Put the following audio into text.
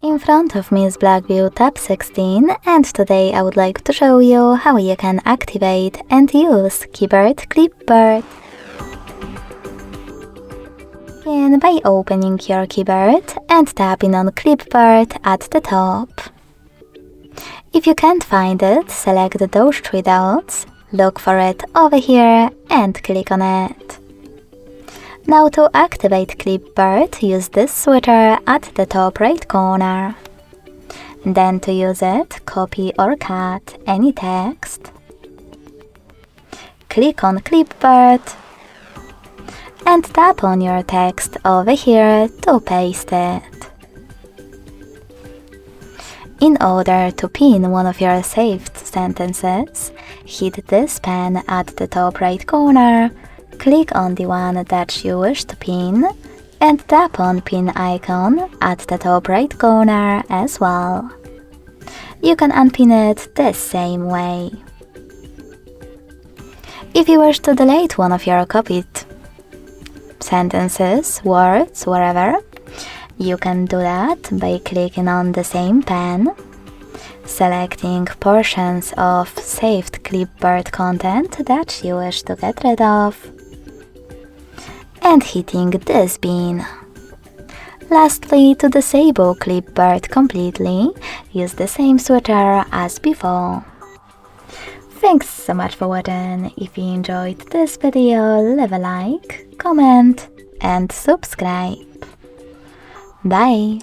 In front of me is BLACKVIEW Tab 16, and today I would like to show you how you can activate and use keyboard Clipboard. Begin by opening your keyboard and tapping on Clipboard at the top. If you can't find it, select those three dots, look for it over here and click on it. Now to activate Clipboard, use this switcher at the top right corner. Then to use it, copy or cut any text. Click on Clipboard and tap on your text over here to paste it. In order to pin one of your saved sentences, hit this pen at the top right corner. Click on the one that you wish to pin and tap on pin icon at the top right corner as well. You can unpin it the same way. If you wish to delete one of your copied sentences, words, wherever, you can do that by clicking on the same pen, selecting portions of saved Clipboard content that you wish to get rid of, and hitting this bin. Lastly, to disable Clipboard completely, use the same switcher as before. Thanks so much for watching. If you enjoyed this video, leave a like, comment and subscribe. Bye!